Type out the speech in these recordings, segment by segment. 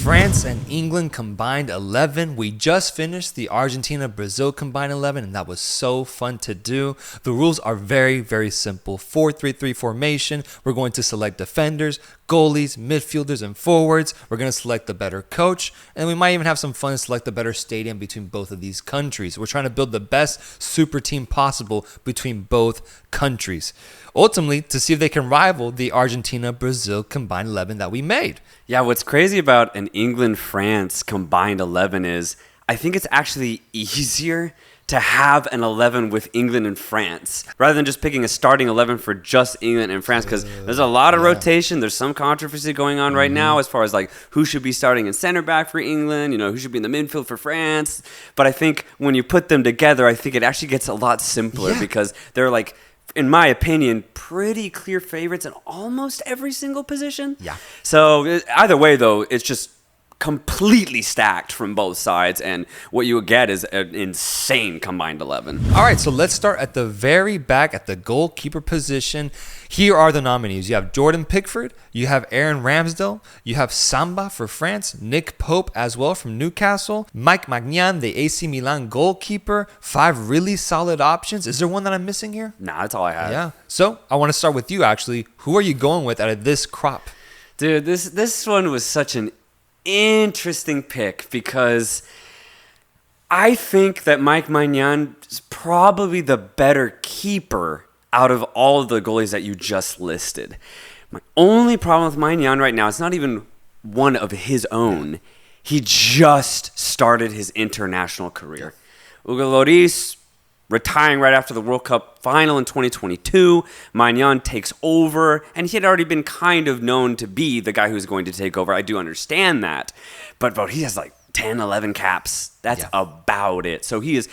France and England combined 11. We just finished the Argentina-Brazil combined 11, and that was so fun to do. The rules are very, very simple. 4-3-3 formation. We're going to select defenders, goalies, midfielders, and forwards. We're going to select the better coach, and we might even have some fun and select the better stadium between both of these countries. We're trying to build the best super team possible between both countries, ultimately to see if they can rival the Argentina-Brazil combined 11 that we made. Yeah, what's crazy about an England-France combined 11 is I think it's actually easier to have an 11 with England and France rather than just picking a starting 11 for just England and France, because there's a lot of rotation. There's some controversy going on right now as far as like who should be starting in center back for England, who should be in the midfield for France. But I think when you put them together, I think it actually gets a lot simpler because they're like, in my opinion, pretty clear favorites in almost every single position. Yeah. So either way, though, it's just completely stacked from both sides, and what you get is an insane combined 11. All right, so let's start at the very back at the goalkeeper position. Here are the nominees. You have Jordan Pickford, you have Aaron Ramsdale, you have Samba for France, Nick Pope as well from Newcastle, Mike Maignan, the AC Milan goalkeeper. 5 really solid options. Is there one that I'm missing here? Nah, that's all I have. Yeah. So I want to start with you, actually. Who are you going with out of this crop? Dude, this one was such an interesting pick because I think that Mike Maignan is probably the better keeper out of all of the goalies that you just listed. My only problem with Maignan right now, it's not even one of his own. He just started his international career. Hugo Lloris retiring right after the World Cup final in 2022. Maignan takes over, and he had already been kind of known to be the guy who's going to take over. I do understand that. But bro, he has like 10, 11 caps. That's about it. So he is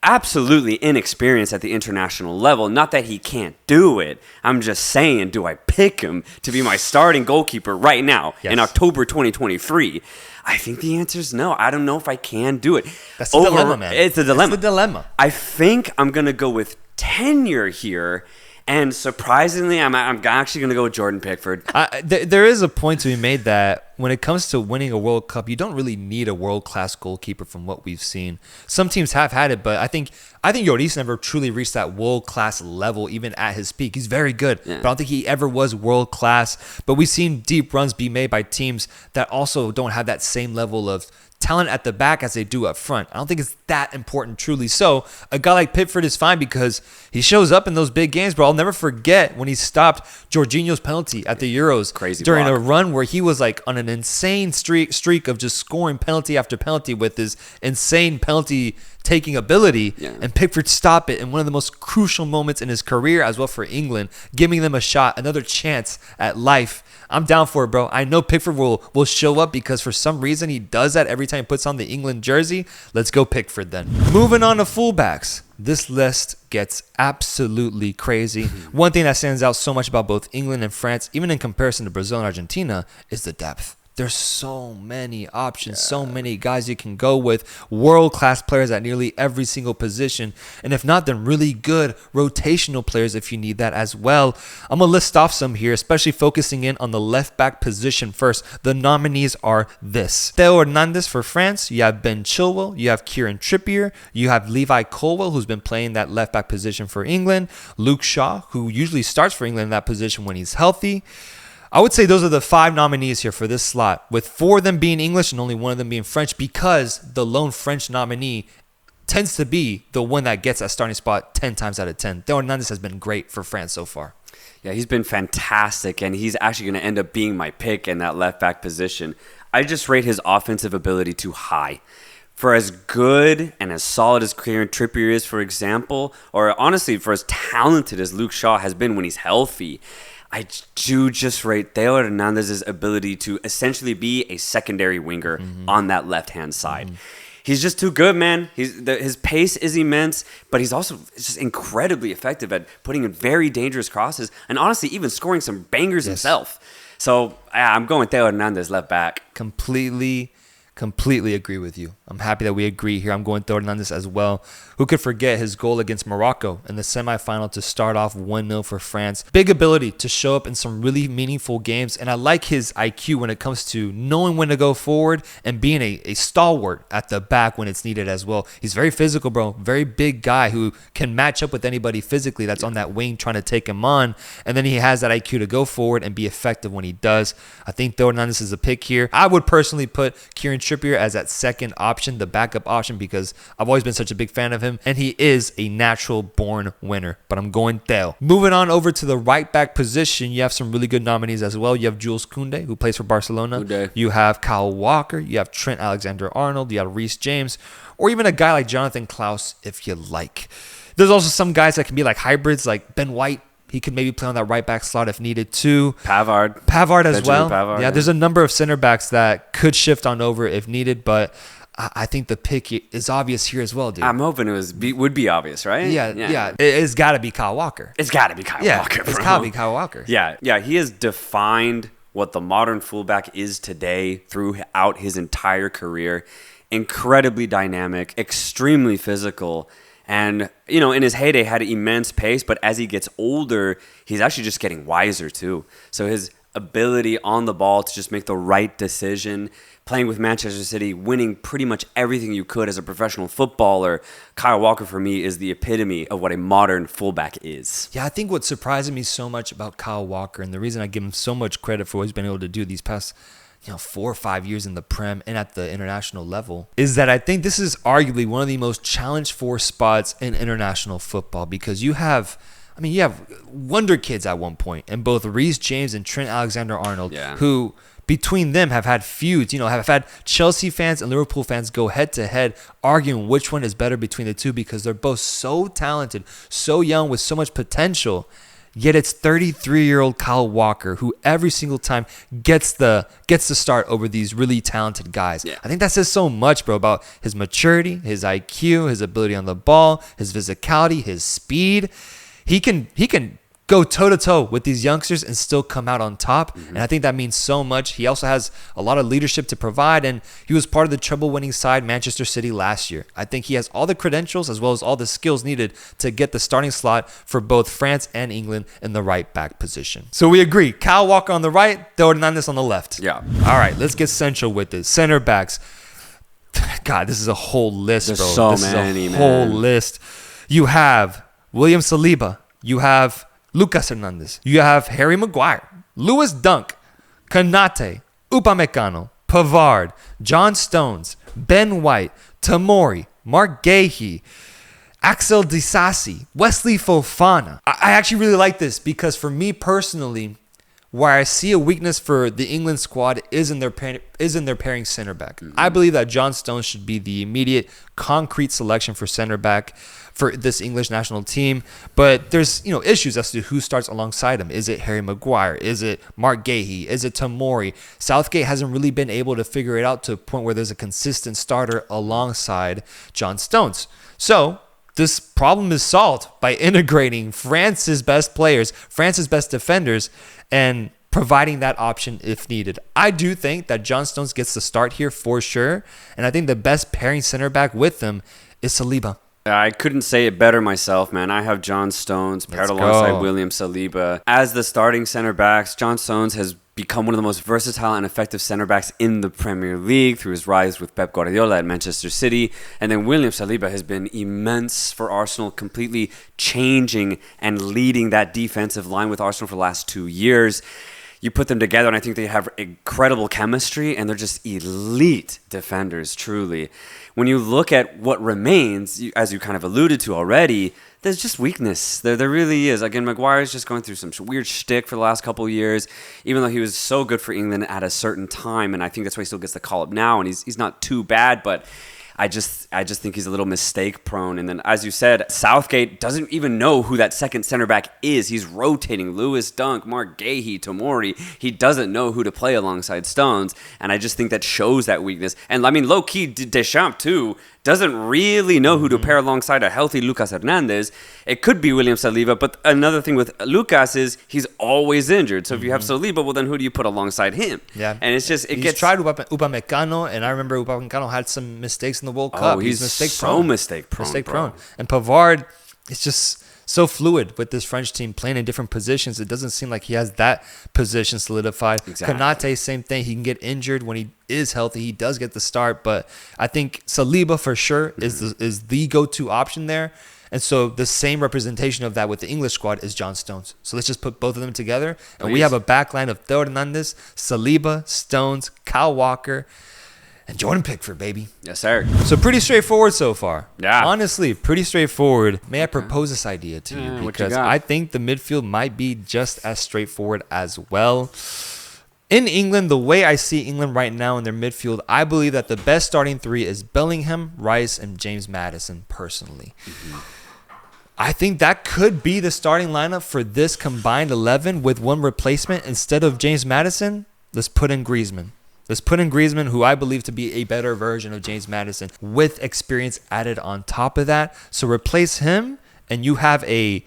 absolutely inexperienced at the international level. Not that he can't do it. I'm just saying, do I pick him to be my starting goalkeeper right now in October 2023? I think the answer is no. I don't know if I can do it. That's the dilemma, man. It's a dilemma. That's the dilemma. I think I'm going to go with tenure here. And surprisingly, I'm actually going to go with Jordan Pickford. There is a point to be made that when it comes to winning a World Cup, you don't really need a world-class goalkeeper from what we've seen. Some teams have had it, but I think Lloris never truly reached that world-class level even at his peak. He's very good, but I don't think he ever was world-class. But we've seen deep runs be made by teams that also don't have that same level of talent at the back as they do up front. I don't think it's that important truly. So a guy like Pickford is fine because he shows up in those big games, but I'll never forget when he stopped Jorginho's penalty at the Euros during a run where he was like on an insane streak of just scoring penalty after penalty with his insane penalty taking ability, and Pickford stopped it in one of the most crucial moments in his career as well for England, giving them a shot, another chance at life. I'm down for it, bro. I know Pickford will show up because for some reason he does that every time he puts on the England jersey. Let's go Pickford then. Moving on to fullbacks. This list gets absolutely crazy. One thing that stands out so much about both England and France, even in comparison to Brazil and Argentina, is the depth. There's so many options, so many guys you can go with, world-class players at nearly every single position, and if not, then really good rotational players if you need that as well. I'm going to list off some here, especially focusing in on the left-back position first. The nominees are this. Theo Hernandez for France, you have Ben Chilwell, you have Kieran Trippier, you have Levi Colwill, who's been playing that left-back position for England, Luke Shaw, who usually starts for England in that position when he's healthy. I would say those are the 5 nominees here for this slot, with 4 of them being English and only 1 of them being French, because the lone French nominee tends to be the one that gets that starting spot 10 times out of 10. Theo Hernandez has been great for France so far. Yeah, he's been fantastic, and he's actually going to end up being my pick in that left back position. I just rate his offensive ability too high. For as good and as solid as Kieran Trippier is, for example, or honestly, for as talented as Luke Shaw has been when he's healthy, I do just rate Theo Hernandez's ability to essentially be a secondary winger on that left-hand side. He's just too good, man. His pace is immense, but he's also just incredibly effective at putting in very dangerous crosses and honestly even scoring some bangers himself. So I'm going Theo Hernandez left back. Completely Completely agree with you. I'm happy that we agree here. I'm going Theo Hernandez as well. Who could forget his goal against Morocco in the semifinal to start off 1-0 for France? Big ability to show up in some really meaningful games, and I like his IQ when it comes to knowing when to go forward and being a stalwart at the back when it's needed as well. He's very physical, bro. Very big guy who can match up with anybody physically that's on that wing trying to take him on, and then he has that IQ to go forward and be effective when he does. I think Theo Hernandez is a pick here. I would personally put Kieran Trippier as that second option, the backup option, because I've always been such a big fan of him, and he is a natural born winner, but I'm going Theo. Moving on over to the right back position, you have some really good nominees as well. You have Jules Koundé, who plays for Barcelona. Koundé. You have Kyle Walker. You have Trent Alexander-Arnold. You have Reece James, or even a guy like Jonathan Klaus if you like. There's also some guys that can be like hybrids, like Ben White. He could maybe play on that right back slot if needed too. Pavard as well. Pavard, yeah, there's a number of center backs that could shift on over if needed, but I think the pick is obvious here as well, dude. I'm hoping would be obvious, right? Yeah. It's got to be Kyle Walker. It's got to be Kyle Walker, bro. It's got to be Kyle Walker. Yeah. He has defined what the modern fullback is today throughout his entire career. Incredibly dynamic, extremely physical. And, in his heyday had immense pace, but as he gets older, he's actually just getting wiser too. So his ability on the ball to just make the right decision, playing with Manchester City, winning pretty much everything you could as a professional footballer, Kyle Walker for me is the epitome of what a modern fullback is. Yeah, I think what surprised me so much about Kyle Walker, and the reason I give him so much credit for what he's been able to do these past 4 or 5 years in the Prem and at the international level, is that I think this is arguably one of the most challenged for spots in international football, because you have wonder kids at one point, and both Reece James and Trent Alexander-Arnold, who between them have had feuds, have had Chelsea fans and Liverpool fans go head to head arguing which one is better between the two, because they're both so talented, so young with so much potential. Yet it's 33-year-old Kyle Walker who every single time gets the start over these really talented guys. Yeah. I think that says so much, bro, about his maturity, his IQ, his ability on the ball, his physicality, his speed. He can go toe-to-toe with these youngsters and still come out on top. And I think that means so much. He also has a lot of leadership to provide, and he was part of the treble-winning side, Manchester City, last year. I think he has all the credentials as well as all the skills needed to get the starting slot for both France and England in the right back position. So we agree. Kyle Walker on the right, Theo Hernandez on the left. Yeah. All right, let's get central with this. Centerbacks. God, this is a whole list, There's bro. so this many, is a whole man. list. You have William Saliba. You have Lucas Hernandez. You have Harry Maguire, Lewis Dunk, Konate, Upamecano, Pavard, John Stones, Ben White, Tomori, Mark Gahey, Axel Disasi, Wesley Fofana. I actually really like this, because for me personally, where I see a weakness for the England squad is in their pairing center back. I believe that John Stones should be the immediate concrete selection for center back for this English national team. But there's issues as to who starts alongside him. Is it Harry Maguire? Is it Mark Gahey? Is it Tomori? Southgate hasn't really been able to figure it out to a point where there's a consistent starter alongside John Stones. So this problem is solved by integrating France's best players, France's best defenders, and providing that option if needed. I do think that John Stones gets the start here for sure, and I think the best pairing center back with them is Saliba. I couldn't say it better myself, man. I have John Stones paired alongside William Saliba. As the starting center backs, John Stones has become one of the most versatile and effective center backs in the Premier League through his rise with Pep Guardiola at Manchester City. And then William Saliba has been immense for Arsenal, completely changing and leading that defensive line with Arsenal for the last 2 years. You put them together, and I think they have incredible chemistry, and they're just elite defenders, truly. When you look at what remains, as you kind of alluded to already, there's just weakness. There really is. Again, Maguire's just going through some weird shtick for the last couple of years, even though he was so good for England at a certain time, and I think that's why he still gets the call-up now, and he's not too bad, but I just think he's a little mistake prone. And then, as you said, Southgate doesn't even know who that second center back is. He's rotating Lewis Dunk, Mark Gahey, Tomori. He doesn't know who to play alongside Stones. And I just think that shows that weakness. And I mean, low key, Deschamps too doesn't really know who to pair alongside a healthy Lucas Hernandez. It could be William Saliba, but another thing with Lucas is he's always injured. So if you have Saliba, well, then who do you put alongside him? Yeah, and it's just he's tried Upamecano, and I remember Upamecano had some mistakes in the World Cup. He's mistake prone. And Pavard, it's just so fluid with this French team playing in different positions. It doesn't seem like he has that position solidified. Exactly. Konate, same thing. He can get injured when he is healthy. He does get the start, but I think Saliba for sure is the go-to option there. And so the same representation of that with the English squad is John Stones. So let's just put both of them together, and we have a backline of Theo Hernandez, Saliba, Stones, Kyle Walker, and Jordan Pickford, baby. Yes, sir. So pretty straightforward so far. Yeah. Honestly, pretty straightforward. May I propose this idea to you? Because I think the midfield might be just as straightforward as well. In England, the way I see England right now in their midfield, I believe that the best starting three is Bellingham, Rice, and James Maddison, personally. I think that could be the starting lineup for this combined 11 with one replacement. Instead of James Maddison, let's put in Griezmann. Let's put in Griezmann, who I believe to be a better version of James Maddison with experience added on top of that. So replace him, and you have a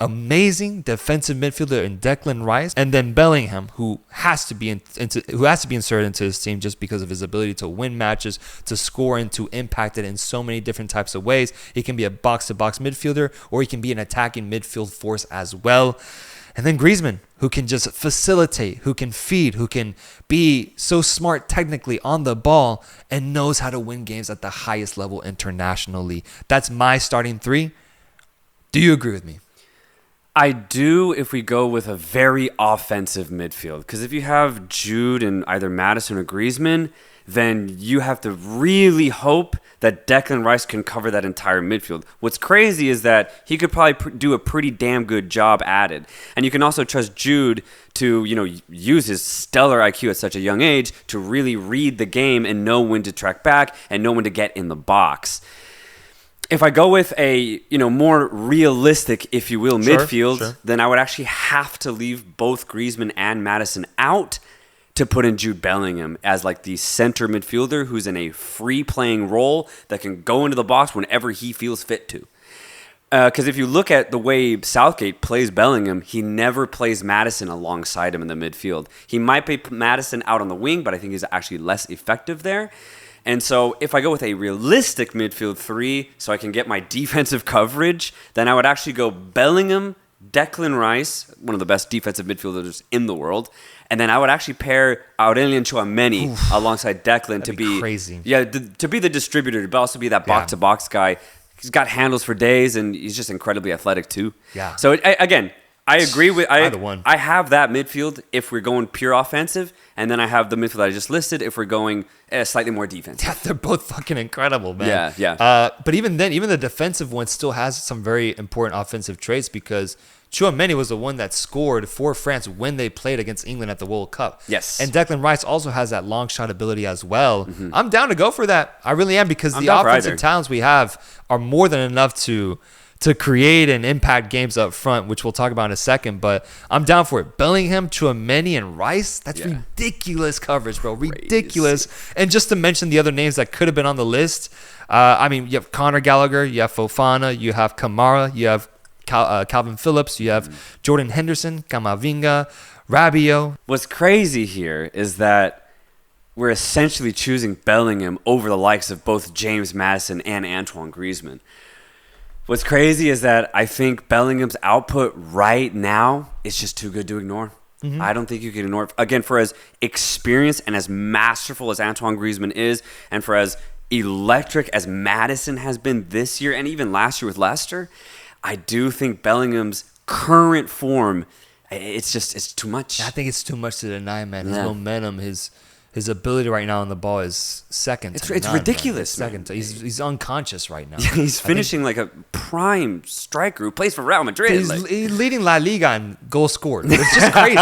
amazing defensive midfielder in Declan Rice, and then Bellingham, who has to be inserted into his team just because of his ability to win matches, to score, and to impact it in so many different types of ways. He can be a box-to-box midfielder, or he can be an attacking midfield force as well. And then Griezmann, who can just facilitate, who can feed, who can be so smart technically on the ball and knows how to win games at the highest level internationally. That's my starting three. Do you agree with me? I do if we go with a very offensive midfield. Because if you have Jude and either Maddison or Griezmann, then you have to really hope that Declan Rice can cover that entire midfield. What's crazy is that he could probably do a pretty damn good job at it. And you can also trust Jude to, use his stellar IQ at such a young age to really read the game and know when to track back and know when to get in the box. If I go with a, more realistic, if you will, midfield, then I would actually have to leave both Griezmann and Maddison out to put in Jude Bellingham as like the center midfielder who's in a free playing role that can go into the box whenever he feels fit to. Because if you look at the way Southgate plays Bellingham, he never plays Maddison alongside him in the midfield. He might play Maddison out on the wing, but I think he's actually less effective there. And so if I go with a realistic midfield three so I can get my defensive coverage, then I would actually go Bellingham, Declan Rice, one of the best defensive midfielders in the world, and then I would actually pair Aurelien Tchouameni alongside Declan to be crazy. Yeah, to be the distributor, but also be that box-to-box guy. He's got handles for days, and he's just incredibly athletic too. Yeah. So again, I agree with either one. I have that midfield if we're going pure offensive, and then I have the midfield I just listed if we're going slightly more defensive. Yeah, they're both fucking incredible, man. Yeah. But even then, even the defensive one still has some very important offensive traits because Tchouameni was the one that scored for France when they played against England at the World Cup. Yes. And Declan Rice also has that long shot ability as well. Mm-hmm. I'm down to go for that. I really am because the offensive talents we have are more than enough to create and impact games up front, which we'll talk about in a second. But I'm down for it. Bellingham, Tchouameni, and Rice. That's ridiculous coverage, bro. Ridiculous. Crazy. And just to mention the other names that could have been on the list, you have Conor Gallagher, you have Fofana, you have Kamara, you have Calvin Phillips, you have Jordan Henderson, Camavinga, Rabiot. What's crazy here is that we're essentially choosing Bellingham over the likes of both James Maddison and Antoine Griezmann. What's crazy is that I think Bellingham's output right now is just too good to ignore. Mm-hmm. I don't think you can ignore it. Again, for as experienced and as masterful as Antoine Griezmann is, and for as electric as Maddison has been this year and even last year with Leicester, I do think Bellingham's current form, it's too much. I think it's too much to deny, man. His momentum, his his ability right now on the ball is second to It's none, ridiculous, man. It's second to, he's unconscious right now. He's finishing like a prime striker who plays for Real Madrid. He's leading La Liga in goals scored. It's just crazy.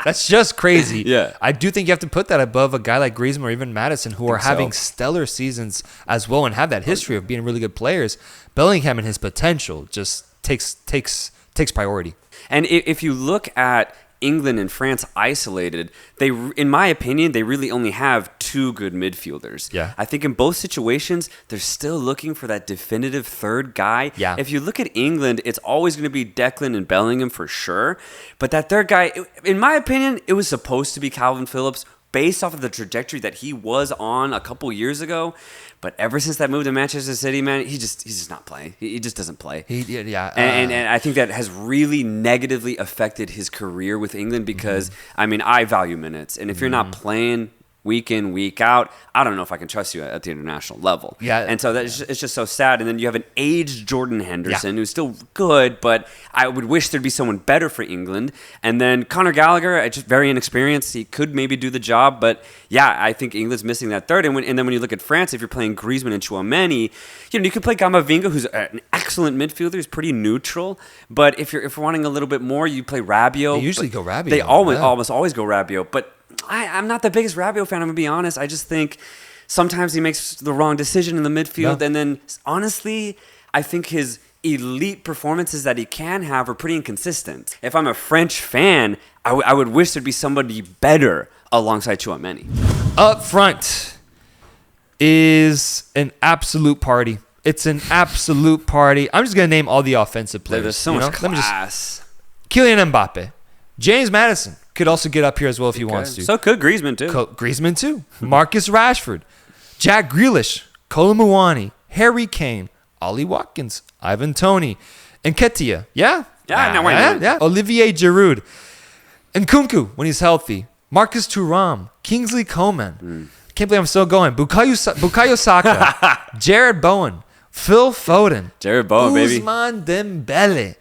That's just crazy. Yeah. I do think you have to put that above a guy like Griezmann or even Madison, who are having so. stellar seasons as well and have that history of being really good players. Bellingham and his potential just takes priority. And if you look at England and France isolated, in my opinion, they really only have two good midfielders. Yeah. I think in both situations, they're still looking for that definitive third guy. Yeah. If you look at England, it's always going to be Declan and Bellingham for sure. But that third guy, in my opinion, it was supposed to be Calvin Phillips based off of the trajectory that he was on a couple years ago. But ever since that move to Manchester City, man, he's just not playing. He just doesn't play. And I think that has really negatively affected his career with England because, I mean, I value minutes. And if you're not playing week in, week out, I don't know if I can trust you at the international level. Yeah. And so it's just so sad. And then you have an aged Jordan Henderson who's still good, but I would wish there'd be someone better for England. And then Conor Gallagher, just very inexperienced. He could maybe do the job, but yeah, I think England's missing that third. And then when you look at France, if you're playing Griezmann and Tchouaméni, you could play Camavinga, who's an excellent midfielder, who's pretty neutral. But if you're wanting a little bit more, you play Rabiot. They usually go Rabiot. They almost always go Rabiot, but I'm not the biggest Rabiot fan, I'm going to be honest. I just think sometimes he makes the wrong decision in the midfield. Yeah. And then, honestly, I think his elite performances that he can have are pretty inconsistent. If I'm a French fan, I would wish there'd be somebody better alongside Tchouaméni. Up front is an absolute party. It's an absolute party. I'm just going to name all the offensive players. There's so much class. Kylian Mbappe. James Madison could also get up here as well if he wants to. So could Griezmann, too. Griezmann, too. Marcus Rashford. Jack Grealish. Kolo Muani. Harry Kane. Ollie Watkins. Ivan Toney. Nketiah. Yeah? Why not? Yeah. Olivier Giroud. And Nkunku when he's healthy. Marcus Thuram. Kingsley Coman. Can't believe I'm still going. Bukayo Saka. Jared Bowen. Phil Foden. Jared Bowen, baby. Ousmane Dembele.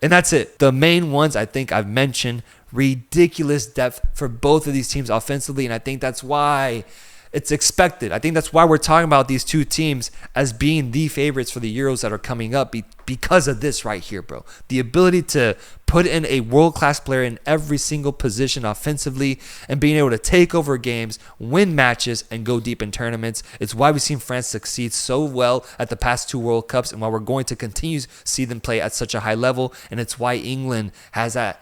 And that's it. The main ones I think I've mentioned. Ridiculous depth for both of these teams offensively, and I think that's why it's expected. I think that's why we're talking about these two teams as being the favorites for the Euros that are coming up because of this right here, bro. The ability to put in a world-class player in every single position offensively and being able to take over games, win matches, and go deep in tournaments. It's why we've seen France succeed so well at the past two World Cups and why we're going to continue to see them play at such a high level, and it's why England has that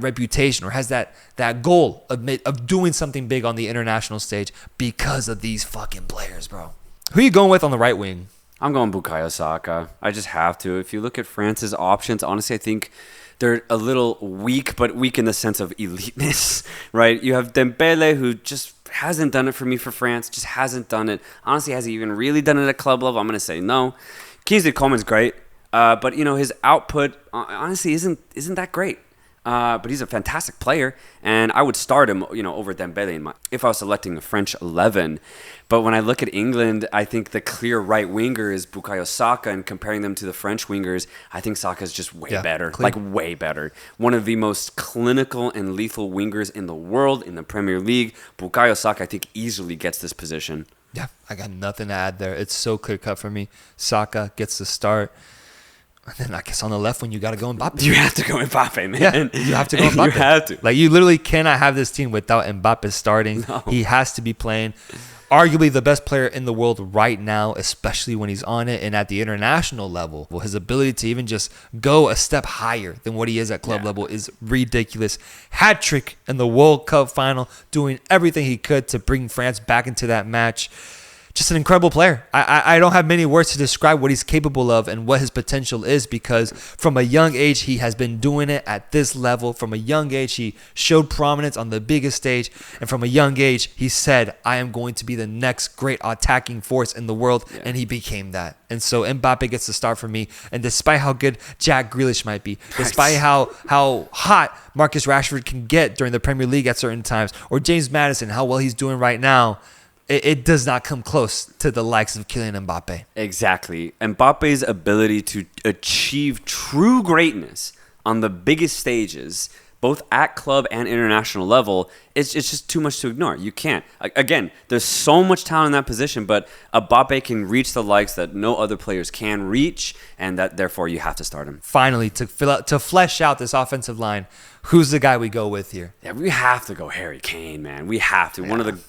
reputation or has that goal of doing something big on the international stage because of these fucking players, bro. Who are you going with on the right wing? I'm going Bukayo Saka. I just have to. If you look at France's options, honestly, I think they're a little weak, but weak in the sense of eliteness, right? You have Dembele, who just hasn't done it for me for France, just hasn't done it. Honestly, has he even really done it at club level? I'm going to say no. Kingsley Coman's great, but his output honestly isn't that great. But he's a fantastic player, and I would start him, over Dembele if I was selecting a French 11. But when I look at England, I think the clear right winger is Bukayo Saka, and comparing them to the French wingers, I think Saka is just way better, like way better. One of the most clinical and lethal wingers in the world in the Premier League. Bukayo Saka, I think, easily gets this position. Yeah, I got nothing to add there. It's so clear cut for me. Saka gets the start. And then I guess on the left wing, you got to go Mbappe. You have to go Mbappe, man. Yeah, you have to go Mbappe. You have to. Like, you literally cannot have this team without Mbappe starting. No. He has to be playing. Arguably the best player in the world right now, especially when he's on it and at the international level. Well, his ability to even just go a step higher than what he is at club level is ridiculous. Hat trick in the World Cup final, doing everything he could to bring France back into that match. Just an incredible player. I don't have many words to describe what he's capable of and what his potential is, because from a young age, he has been doing it at this level. From a young age, he showed prominence on the biggest stage. And from a young age, he said, I am going to be the next great attacking force in the world. Yeah. And he became that. And so Mbappe gets the start for me. And despite how good Jack Grealish might be, despite how hot Marcus Rashford can get during the Premier League at certain times, or James Madison, how well he's doing right now, it does not come close to the likes of Kylian Mbappe. Exactly. Mbappe's ability to achieve true greatness on the biggest stages both at club and international level, it's just too much to ignore. You can't. Again, there's so much talent in that position, but Mbappe can reach the likes that no other players can reach, and that therefore you have to start him. Finally, to flesh out this offensive line, who's the guy we go with here? Yeah, we have to go Harry Kane, man. We have to. Yeah. One of the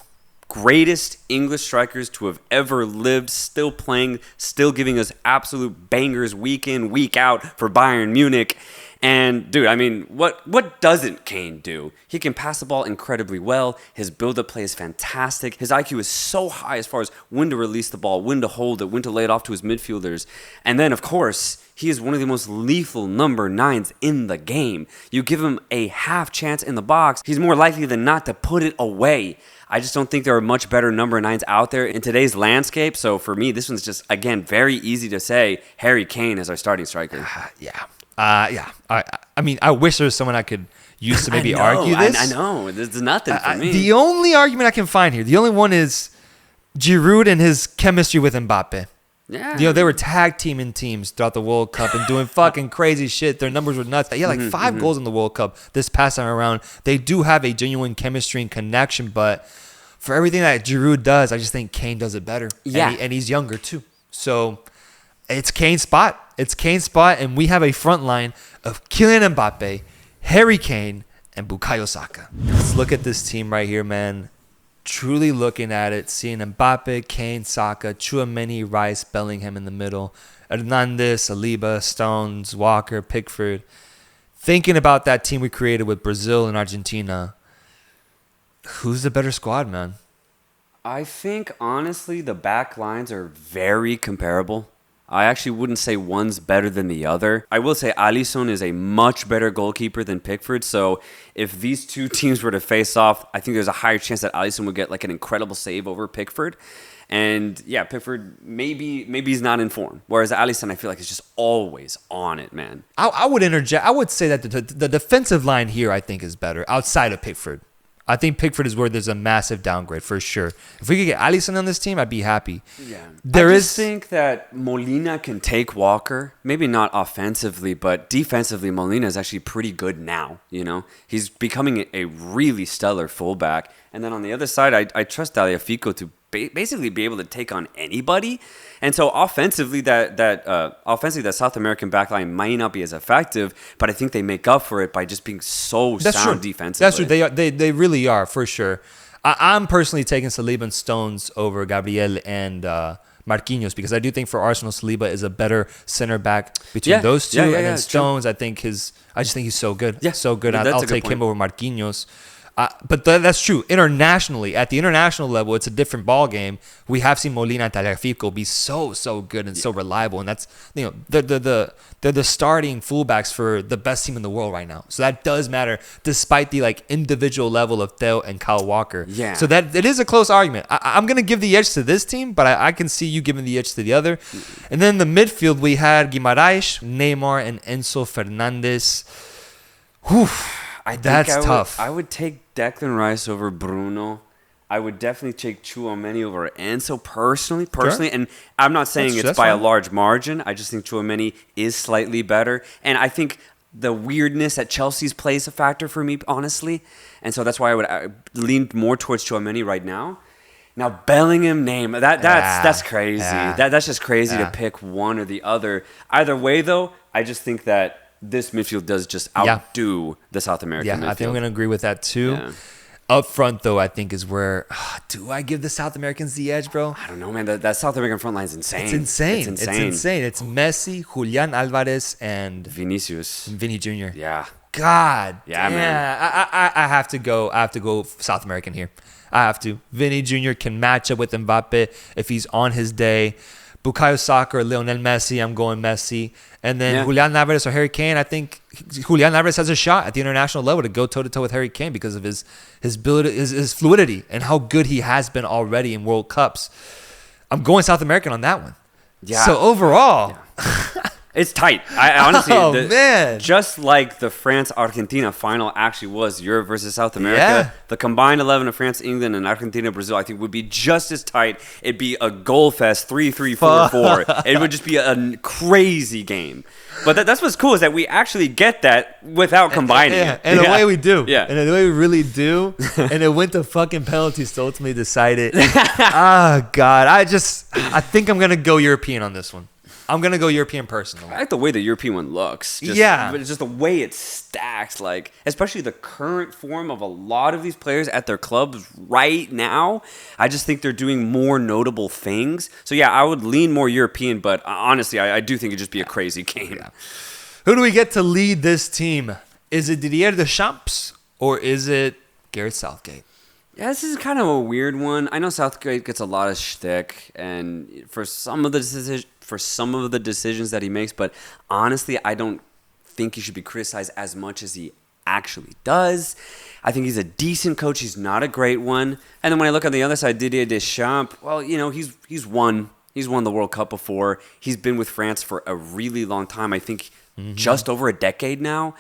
greatest English strikers to have ever lived, still playing, still giving us absolute bangers week in, week out for Bayern Munich. And, dude, I mean, what doesn't Kane do? He can pass the ball incredibly well. His build-up play is fantastic. His IQ is so high as far as when to release the ball, when to hold it, when to lay it off to his midfielders. And then, of course, he is one of the most lethal number 9s in the game. You give him a half chance in the box, he's more likely than not to put it away. I just don't think there are much better number 9s out there in today's landscape. So for me, this one's just, again, very easy to say Harry Kane as our starting striker. Yeah. I mean, I wish there was someone I could use to maybe argue this. I know. There's nothing for me. The only argument I can find here, the only one is Giroud and his chemistry with Mbappe. Yeah. You know, they were tag teaming teams throughout the World Cup and doing fucking crazy shit. Their numbers were nuts. They had like 5 goals in the World Cup this past time around. They do have a genuine chemistry and connection, but for everything that Giroud does, I just think Kane does it better. Yeah. And he's younger too. So it's Kane's spot. And we have a front line of Kylian Mbappe, Harry Kane, and Bukayo Saka. Let's look at this team right here, man. Truly looking at it, seeing Mbappe, Kane, Saka, Tchouaméni, Rice, Bellingham in the middle, Hernandez, Saliba, Stones, Walker, Pickford. Thinking about that team we created with Brazil and Argentina, who's the better squad, man? I think, honestly, the back lines are very comparable. I actually wouldn't say one's better than the other. I will say Alisson is a much better goalkeeper than Pickford. So if these two teams were to face off, I think there's a higher chance that Alisson would get like an incredible save over Pickford. And yeah, Pickford, maybe he's not in form. Whereas Alisson, I feel like, is just always on it, man. I would interject. I would say that the defensive line here, I think, is better outside of Pickford. I think Pickford is where there's a massive downgrade for sure. If we could get Alisson on this team, I'd be happy. Yeah, I think that Molina can take Walker. Maybe not offensively, but defensively, Molina is actually pretty good now. You know, he's becoming a really stellar fullback. And then on the other side, I trust Tagliafico to basically be able to take on anybody. And so offensively, that South American backline might not be as effective, but I think they make up for it by just being so sound defensively. That's true. They really are, for sure. I'm personally taking Saliba and Stones over Gabriel and Marquinhos because I do think for Arsenal, Saliba is a better center back between those two. And then Stones, I just think he's so good. Yeah, so good. I'll take him over Marquinhos. But that's true. Internationally, at the international level, it's a different ball game. We have seen Molina and Tagliafico be so good and so reliable, and that's they're the starting fullbacks for the best team in the world right now. So that does matter, despite the like individual level of Theo and Kyle Walker. Yeah. So that it is a close argument. I'm gonna give the edge to this team, but I can see you giving the edge to the other. And then the midfield, we had Guimaraes, Neymar, and Enzo Fernandez. Whew. That's tough. I would take Declan Rice over Bruno. I would definitely take Tchouaméni over Enzo personally. Sure. And I'm not saying it's by a large margin. I just think Tchouaméni is slightly better. And I think the weirdness at Chelsea's plays a factor for me, honestly. And so that's why I would lean more towards Tchouaméni right now. Now, Bellingham name, that's crazy. Yeah. That's just crazy to pick one or the other. Either way, though, I just think that this midfield does just outdo the South American midfield. Yeah, I think I'm going to agree with that too. Yeah. Up front, though, I think is where, do I give the South Americans the edge, bro? I don't know, man. That South American front line is insane. It's insane. It's Messi, Julian Alvarez, and Vinny Jr. Yeah. God. Yeah, man. I have to go South American here. I have to. Vinny Jr. can match up with Mbappe if he's on his day. Bukayo Saka or Lionel Messi, I'm going Messi. And then Julian Alvarez or Harry Kane, I think Julian Alvarez has a shot at the international level to go toe-to-toe with Harry Kane because of his fluidity and how good he has been already in World Cups. I'm going South American on that one. Yeah. So overall, It's tight. I honestly, man. just like the France-Argentina final actually was Europe versus South America, Yeah. the combined 11 of France, England, and Argentina, Brazil, I think would be just as tight. It'd be a goal fest, 3-3, 4-4. It would just be a crazy game. But that's what's cool is that we actually get that without combining it. In a way we do. Yeah. In a way we really do. And it went to fucking penalties to ultimately decide it. Oh, God. I think I'm going to go European on this one. I'm going to go European personally. I like the way the European one looks. Yeah. But just the way it stacks, like, especially the current form of a lot of these players at their clubs right now. I just think they're doing more notable things. So, yeah, I would lean more European, but honestly, I do think it'd just be a crazy game. Yeah. Who do we get to lead this team? Is it Didier Deschamps or is it Gareth Southgate? Yeah, this is kind of a weird one. I know Southgate gets a lot of shtick, and for some of the decisions that he makes, but honestly, I don't think he should be criticized as much as he actually does. I think he's a decent coach. He's not a great one. And then when I look on the other side, Didier Deschamps, well, you know, he's won the World Cup before. He's been with France for a really long time. I think just over a decade now.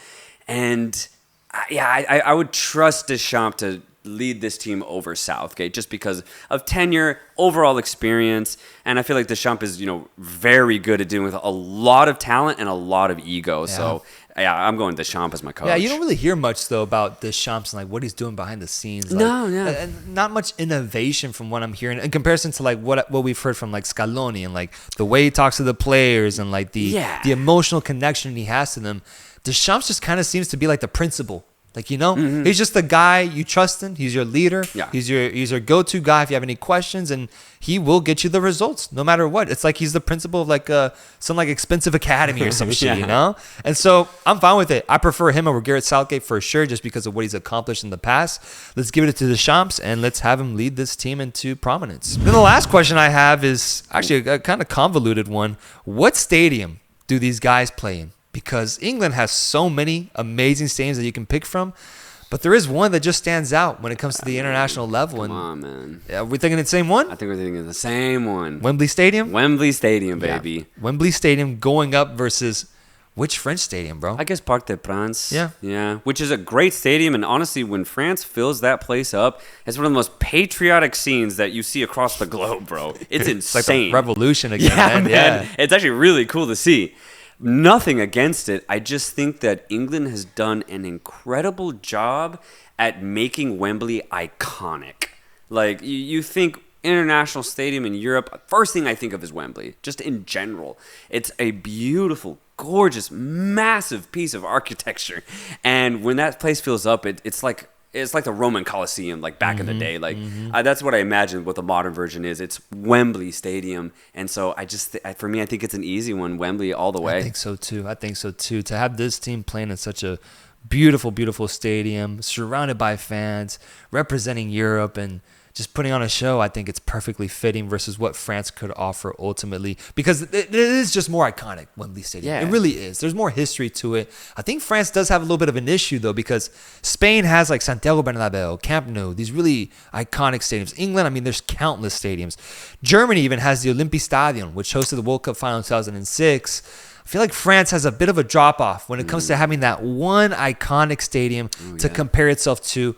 And I would trust Deschamps to lead this team over Southgate just because of tenure, overall experience, and I feel like Deschamps is, you know, very good at dealing with a lot of talent and a lot of ego. Yeah. So, yeah, I'm going Deschamps as my coach. Yeah, you don't really hear much though about Deschamps and like what he's doing behind the scenes. Like, and not much innovation from what I'm hearing in comparison to like what we've heard from like Scaloni and like the way he talks to the players and like the emotional connection he has to them. Deschamps just kind of seems to be like the principal. Like, you know, he's just the guy you trust in. He's your leader. Yeah. He's your go-to guy if you have any questions, and he will get you the results no matter what. It's like he's the principal of like some like expensive academy or some shit, you know? And so I'm fine with it. I prefer him over Gareth Southgate for sure just because of what he's accomplished in the past. Let's give it to Deschamps and let's have him lead this team into prominence. Then the last question I have is actually a kind of convoluted one. What stadium do these guys play in? Because England has so many amazing stadiums that you can pick from, but there is one that just stands out when it comes to the international level. Come on, man. Are we thinking the same one? I think we're thinking the same one. Wembley Stadium? Wembley Stadium, baby. Yeah. Wembley Stadium going up versus which French stadium, bro? I guess Parc des Princes. Yeah. Yeah, which is a great stadium. And honestly, when France fills that place up, it's one of the most patriotic scenes that you see across the globe, bro. It's insane. It's like a revolution again, man. Yeah. It's actually really cool to see. Nothing against it. I just think that England has done an incredible job at making Wembley iconic. Like, you think international stadium in Europe, first thing I think of is Wembley, just in general. It's a beautiful, gorgeous, massive piece of architecture. And when that place fills up, it's like the Roman Colosseum, like back in the day. Like that's what I imagine what the modern version is. It's Wembley Stadium, and so for me, I think it's an easy one. Wembley all the way. I think so too. To have this team playing in such a beautiful, beautiful stadium, surrounded by fans, representing Europe, and just putting on a show, I think it's perfectly fitting versus what France could offer ultimately, because it is just more iconic, Wembley Stadium. Yeah. It really is. There's more history to it. I think France does have a little bit of an issue, though, because Spain has like Santiago Bernabeu, Camp Nou, these really iconic stadiums. England, I mean, there's countless stadiums. Germany even has the Olympiastadion, which hosted the World Cup final in 2006. I feel like France has a bit of a drop-off when it comes to having that one iconic stadium to compare itself to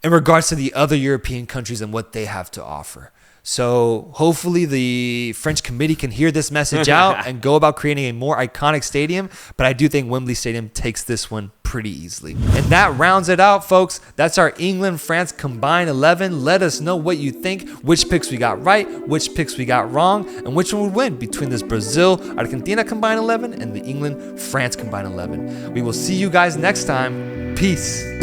in regards to the other European countries and what they have to offer. So hopefully the French committee can hear this message out and go about creating a more iconic stadium. But I do think Wembley Stadium takes this one pretty easily. And that rounds it out, folks. That's our England-France combined 11. Let us know what you think, which picks we got right, which picks we got wrong, and which one would win between this Brazil-Argentina combined 11 and the England-France combined 11. We will see you guys next time. Peace.